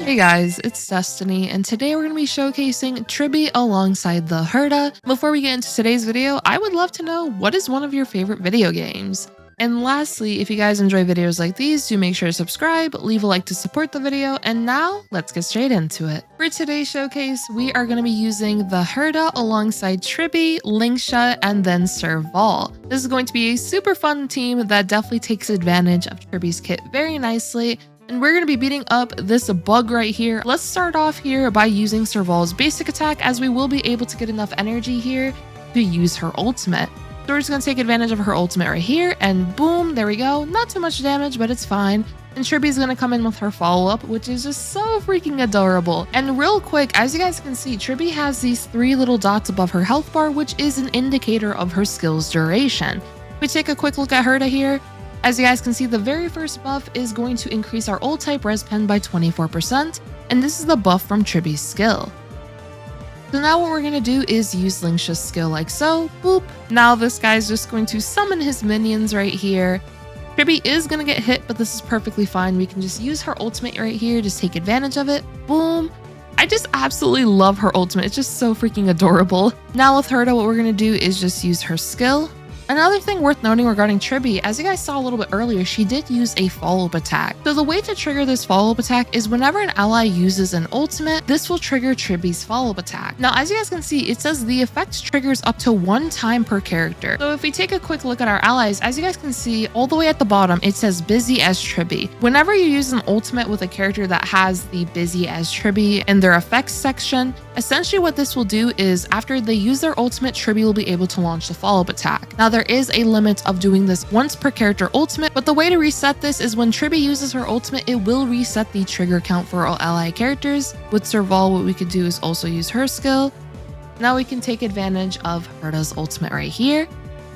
Hey guys, it's Destiny, and today we're going to be showcasing Tribbie alongside the Herta. Before we get into today's video, I would love to know what is one of your favorite video games? And lastly, if you guys enjoy videos like these, do make sure to subscribe, leave a like to support the video, and now let's get straight into it. For today's showcase, we are going to be using the Herta alongside Tribbie, Lingsha, and then Serval. This is going to be a super fun team that definitely takes advantage of Tribbie's kit very nicely. And we're going to be beating up this bug right here. Let's start off here by using Serval's basic attack, as we will be able to get enough energy here to use her ultimate. So we're just going to take advantage of her ultimate right here, and boom, there we go. Not too much damage, but it's fine. And Tribbie's going to come in with her follow-up, which is just so freaking adorable. And real quick, as you guys can see, Tribbie has these 3 little dots above her health bar, which is an indicator of her skill's duration. If we take a quick look at Herta here, as you guys can see, the very first buff is going to increase our ult type res pen by 24%, and this is the buff from Tribbie's skill. So now what we're going to do is use Lingsha's skill like so, boop. Now this guy's just going to summon his minions right here. Tribbie is going to get hit, but this is perfectly fine. We can just use her ultimate right here, just take advantage of it, boom. I just absolutely love her ultimate, it's just so freaking adorable. Now with Herta, what we're going to do is just use her skill. Another thing worth noting regarding Tribbie, as you guys saw a little bit earlier, she did use a follow-up attack. So the way to trigger this follow-up attack is whenever an ally uses an ultimate, this will trigger Tribbie's follow-up attack. Now, as you guys can see, it says the effect triggers up to 1 time per character. So if we take a quick look at our allies, as you guys can see, all the way at the bottom, it says busy as Tribbie. Whenever you use an ultimate with a character that has the busy as Tribbie in their effects section, essentially what this will do is after they use their ultimate, Tribbie will be able to launch the follow-up attack. Now, there is a limit of doing this once per character ultimate, but the way to reset this is when Tribbie uses her ultimate, it will reset the trigger count for all ally characters. With Serval, what we could do is also use her skill. Now we can take advantage of Herta's ultimate right here.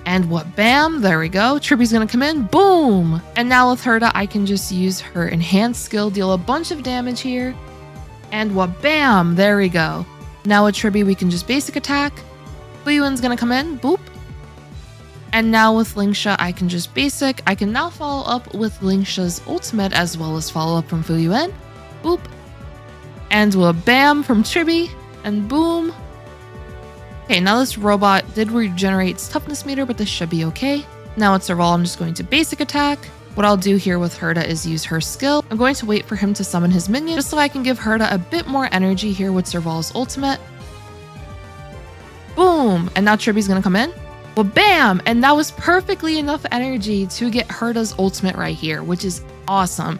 And what, bam, there we go. Tribbie's gonna come in, boom. And now with Herta, I can just use her enhanced skill, deal a bunch of damage here. And what, bam, there we go. Now with Tribbie, we can just basic attack. Fuyuan's gonna come in, boop. And now with Lingsha, I can just basic. I can now follow up with Lingsha's ultimate as well as follow up from Fuyuan. Boop. And we'll bam from Tribbie. And boom. Okay, now this robot did regenerate its toughness meter, but this should be okay. Now with Serval, I'm just going to basic attack. What I'll do here with Herta is use her skill. I'm going to wait for him to summon his minion, just so I can give Herta a bit more energy here with Serval's ultimate. Boom. And now Tribbie's gonna come in. Well, bam! And that was perfectly enough energy to get Herta's ultimate right here, which is awesome.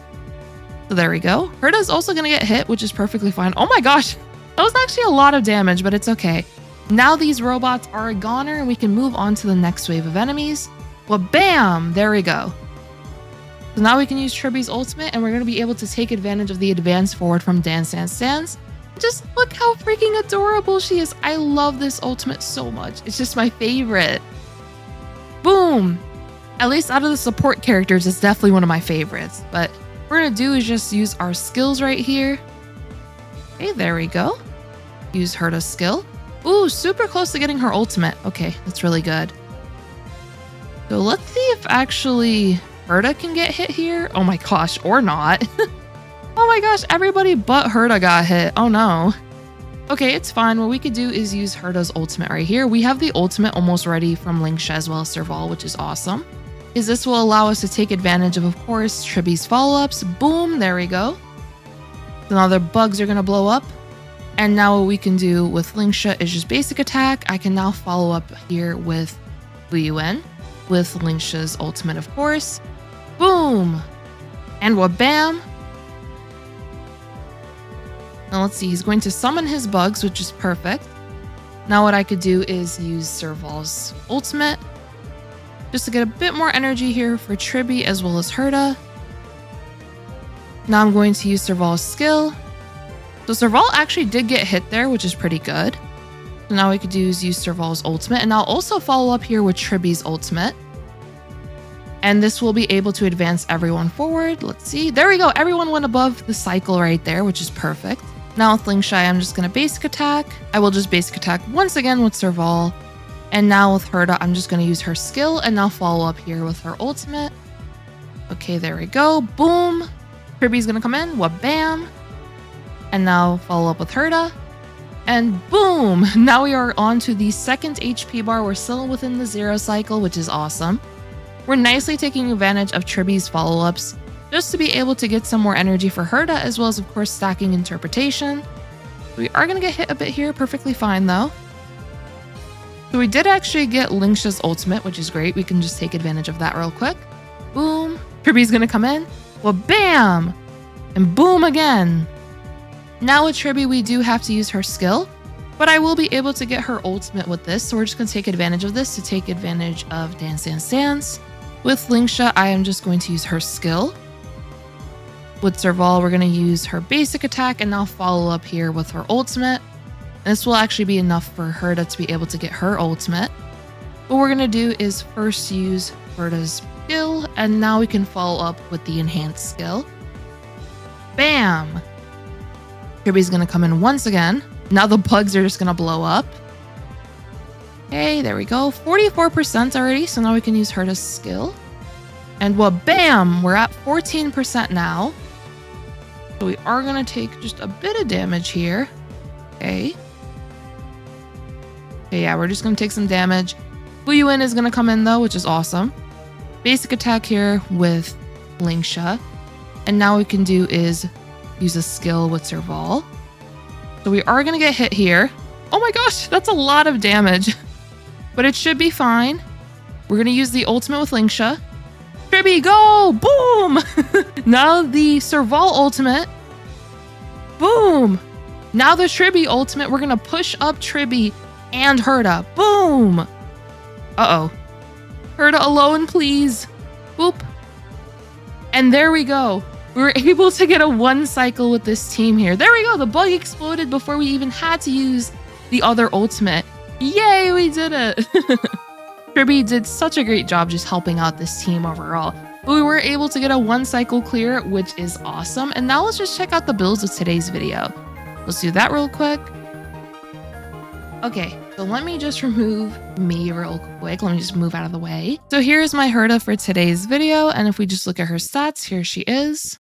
So there we go. Herta's also gonna get hit, which is perfectly fine. Oh my gosh, that was actually a lot of damage, but it's okay. Now these robots are a goner, and we can move on to the next wave of enemies. Well, bam! There we go. So now we can use Tribbie's ultimate, and we're gonna be able to take advantage of the advance forward from Dance Dance Dance. Just look how freaking adorable she is. I love this ultimate so much. It's just my favorite. Boom. At least out of the support characters, it's definitely one of my favorites. But what we're going to do is just use our skills right here. Okay, there we go. Use Herta's skill. Ooh, super close to getting her ultimate. Okay, that's really good. So let's see if actually Herta can get hit here. Oh my gosh, or not. Oh my gosh, everybody but Herta got hit. Oh no. Okay, it's fine. What we could do is use Herta's ultimate right here. We have the ultimate almost ready from Lingsha as well as Serval, which is awesome. Because this will allow us to take advantage of course, Tribbie's follow-ups. Boom, there we go. So now their bugs are going to blow up. And now what we can do with Lingsha is just basic attack. I can now follow up here with Fuyuan, with Lingsha's ultimate, of course. Boom. And what, bam. Now let's see, he's going to summon his bugs, which is perfect. Now what I could do is use Serval's ultimate, just to get a bit more energy here for Tribbie as well as Herta. Now I'm going to use Serval's skill. So Serval actually did get hit there, which is pretty good. So now what we could do is use Serval's ultimate, and I'll also follow up here with Tribbie's ultimate. And this will be able to advance everyone forward. Let's see, there we go. Everyone went above the cycle right there, which is perfect. Now with Lingsha, I'm just going to basic attack. I will just basic attack once again with Serval. And now with Herta, I'm just going to use her skill and now follow up here with her ultimate. Okay, there we go. Boom. Tribbie's going to come in. What, bam. And now follow up with Herta. And boom! Now we are on to the second HP bar. We're still within the 0 cycle, which is awesome. We're nicely taking advantage of Tribbie's follow-ups just to be able to get some more energy for Herta, as well as, of course, stacking interpretation. We are going to get hit a bit here, perfectly fine though. So we did actually get Lingsha's ultimate, which is great. We can just take advantage of that real quick. Boom! Tribbie's going to come in. Well, bam! And boom again! Now with Tribbie, we do have to use her skill, but I will be able to get her ultimate with this, so we're just going to take advantage of this to take advantage of Dance Dance Dance. With Lingsha, I am just going to use her skill. With Serval, we're going to use her basic attack and now follow up here with her ultimate. And this will actually be enough for Herta to be able to get her ultimate. What we're going to do is first use Herta's skill, and now we can follow up with the enhanced skill. Bam! Tribbie's going to come in once again. Now the bugs are just going to blow up. Okay, there we go. 44% already, so now we can use Herta's skill. And well, bam! We're at 14% now. So we are going to take just a bit of damage here. Okay. Okay, yeah, we're just going to take some damage. Fuyuin is going to come in though, which is awesome. Basic attack here with Lingsha. And now what we can do is use a skill with Serval. So we are going to get hit here. Oh my gosh, that's a lot of damage. But it should be fine. We're going to use the ultimate with Lingsha. Tribbie, go! Boom! Now the Serval ultimate. Boom! Now the Tribbie ultimate. We're going to push up Tribbie and Herta. Boom! Uh-oh. Herta alone, please. Boop. And there we go. We were able to get a 1 cycle with this team here. There we go. The bug exploded before we even had to use the other ultimate. Yay, we did it. Tribbie did such a great job just helping out this team overall. But we were able to get a 1 cycle clear, which is awesome. And now let's just check out the builds of today's video. Let's do that real quick. Okay, so let me just remove me real quick. Let me just move out of the way. So here's my Herta for today's video. And if we just look at her stats, here she is.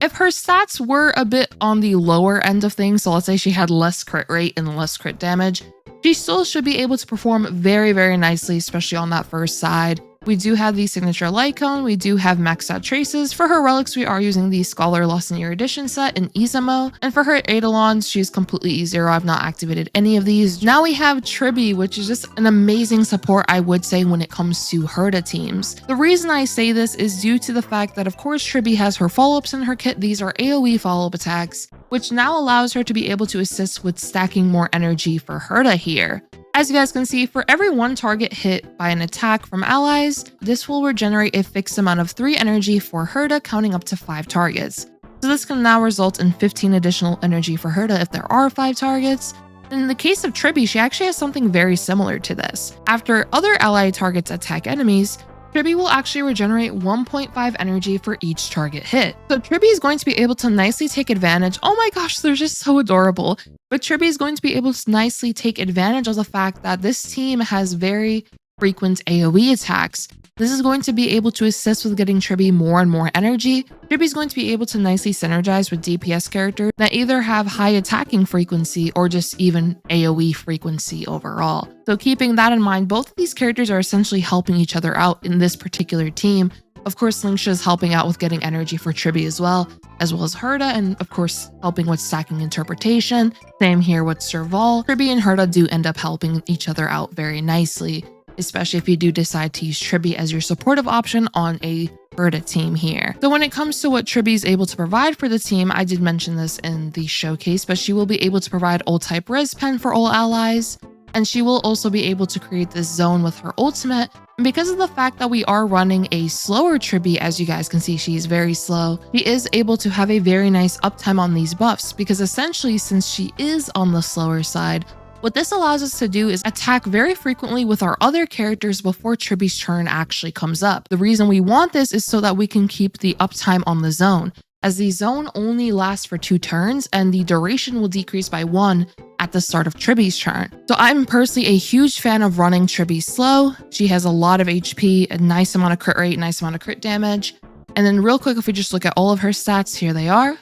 If her stats were a bit on the lower end of things, so let's say she had less crit rate and less crit damage, she still should be able to perform very, very nicely, especially on that first side. We do have the signature light cone. We do have maxed out traces. For her relics, we are using the Scholar Lost in Your Edition set in Izamo. And for her Eidolons, she's completely E0. I've not activated any of these. Now we have Tribbie, which is just an amazing support, I would say, when it comes to Herta teams. The reason I say this is due to the fact that, of course, Tribbie has her follow-ups in her kit. These are AoE follow-up attacks, which now allows her to be able to assist with stacking more energy for Herta here. As you guys can see, for every 1 target hit by an attack from allies, this will regenerate a fixed amount of 3 energy for Herta, counting up to 5 targets. So this can now result in 15 additional energy for Herta if there are 5 targets. In the case of Tribbie, she actually has something very similar to this. After other ally targets attack enemies, Tribbie will actually regenerate 1.5 energy for each target hit. So Tribbie is going to be able to nicely take advantage. Oh my gosh, they're just so adorable. But Tribbie is going to be able to nicely take advantage of the fact that this team has very frequent AoE attacks. This is going to be able to assist with getting Tribbie more and more energy. Tribbie is going to be able to nicely synergize with DPS characters that either have high attacking frequency or just even AoE frequency overall. So keeping that in mind, both of these characters are essentially helping each other out in this particular team. Of course, Lingsha is helping out with getting energy for Tribbie as well as Herta, and of course, helping with stacking interpretation. Same here with Serval. Tribbie and Herta do end up helping each other out very nicely, especially if you do decide to use Tribbie as your supportive option on a Herta team here. So when it comes to what Tribbie is able to provide for the team, I did mention this in the showcase, but she will be able to provide ult type res pen for all allies, and she will also be able to create this zone with her ultimate. And because of the fact that we are running a slower Tribbie, as you guys can see, she is very slow, she is able to have a very nice uptime on these buffs, because essentially, since she is on the slower side, what this allows us to do is attack very frequently with our other characters before Tribbie's turn actually comes up. The reason we want this is so that we can keep the uptime on the zone, as the zone only lasts for 2 turns and the duration will decrease by 1 at the start of Tribbie's turn. So I'm personally a huge fan of running Tribbie slow. She has a lot of HP, a nice amount of crit rate, nice amount of crit damage. And then real quick, if we just look at all of her stats, here they are.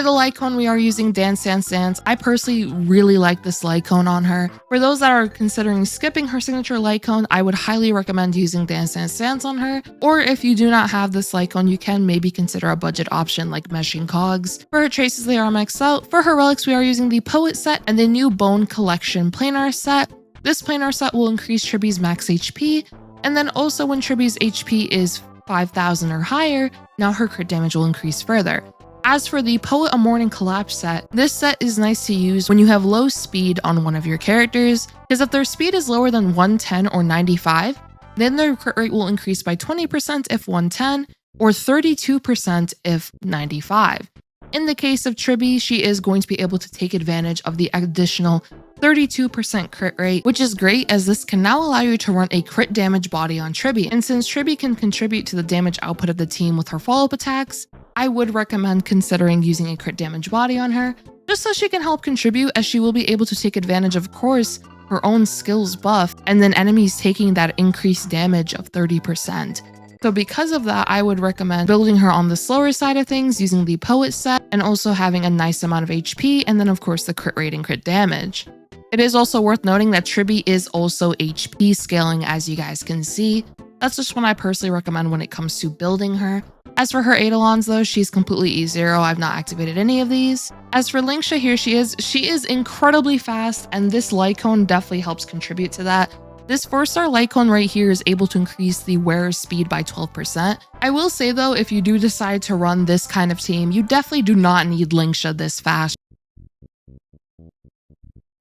For the Lycone, we are using Dance Dance Dance. I personally really like this Lycone on her. For those that are considering skipping her signature Lycone, I would highly recommend using Dance Dance Dance on her. Or if you do not have this Lycone, you can maybe consider a budget option like Meshing Cogs. For her traces, they are maxed out. For her relics, we are using the Poet set and the new Bone Collection planar set. This planar set will increase Tribbie's max HP, and then also when Tribbie's HP is 5,000 or higher, now her crit damage will increase further. As for the Poet A Morning Collapse set, this set is nice to use when you have low speed on one of your characters, because if their speed is lower than 110 or 95, then their crit rate will increase by 20% if 110 or 32% if 95. In the case of Tribbie, she is going to be able to take advantage of the additional 32% crit rate, which is great as this can now allow you to run a crit damage body on Tribbie. And since Tribbie can contribute to the damage output of the team with her follow-up attacks, I would recommend considering using a crit damage body on her, just so she can help contribute, as she will be able to take advantage of course her own skills buff and then enemies taking that increased damage of 30%. So because of that, I would recommend building her on the slower side of things using the Poet set and also having a nice amount of HP and then of course the crit rate and crit damage. It is also worth noting that Tribbie is also HP scaling, as you guys can see. That's just what I personally recommend when it comes to building her. As for her Eidolons though, she's completely E0. I've not activated any of these. As for Lingsha, here she is incredibly fast, and this Lycone definitely helps contribute to that. This 4-star Lycone right here is able to increase the wearer's speed by 12%. I will say though, if you do decide to run this kind of team, you definitely do not need Lingsha this fast.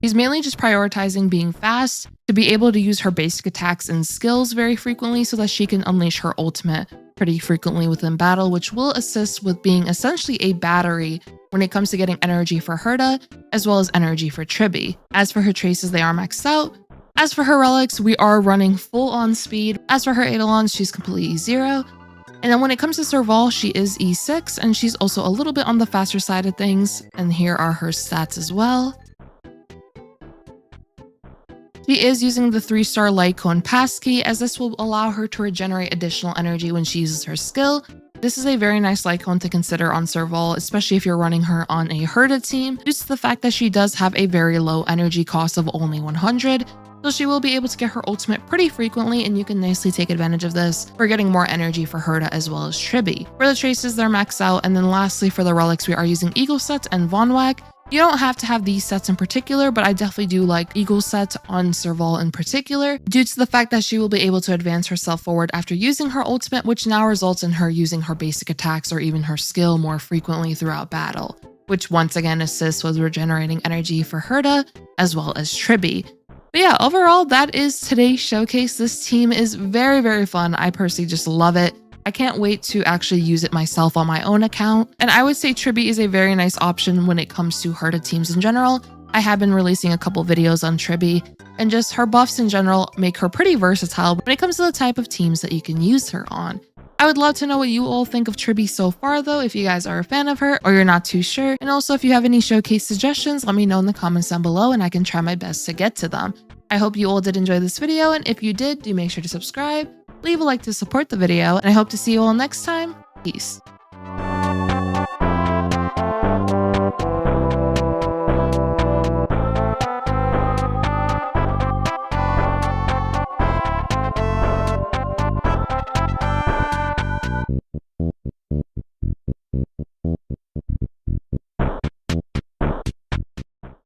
She's mainly just prioritizing being fast to be able to use her basic attacks and skills very frequently so that she can unleash her ultimate pretty frequently within battle, which will assist with being essentially a battery when it comes to getting energy for Herta as well as energy for Tribbie. As for her traces, they are maxed out. As for her relics, we are running full on speed. As for her Eidolons, she's completely E0. And then when it comes to Serval, she is E6 and she's also a little bit on the faster side of things. And here are her stats as well. She is using the 3-star Lycone passkey, as this will allow her to regenerate additional energy when she uses her skill. This is a very nice Lycone to consider on Serval, especially if you're running her on a Herta team, due to the fact that she does have a very low energy cost of only 100. So she will be able to get her ultimate pretty frequently, and you can nicely take advantage of this for getting more energy for Herta as well as Tribbie. For the traces, they're maxed out, and then lastly for the relics, we are using Eagle Sets and Von Wag. You don't have to have these sets in particular, but I definitely do like Eagle Set on Serval in particular, due to the fact that she will be able to advance herself forward after using her ultimate, which now results in her using her basic attacks or even her skill more frequently throughout battle, which once again assists with regenerating energy for Herta as well as Tribbie. But yeah, overall, that is today's showcase. This team is very, very fun. I personally just love it. I can't wait to actually use it myself on my own account. And I would say Tribbie is a very nice option when it comes to Herta teams in general. I have been releasing a couple videos on Tribbie, and just her buffs in general make her pretty versatile when it comes to the type of teams that you can use her on. I would love to know what you all think of Tribbie so far though, if you guys are a fan of her or you're not too sure. And also if you have any showcase suggestions, let me know in the comments down below and I can try my best to get to them. I hope you all did enjoy this video, and if you did, do make sure to subscribe, leave a like to support the video, and I hope to see you all next time. Peace.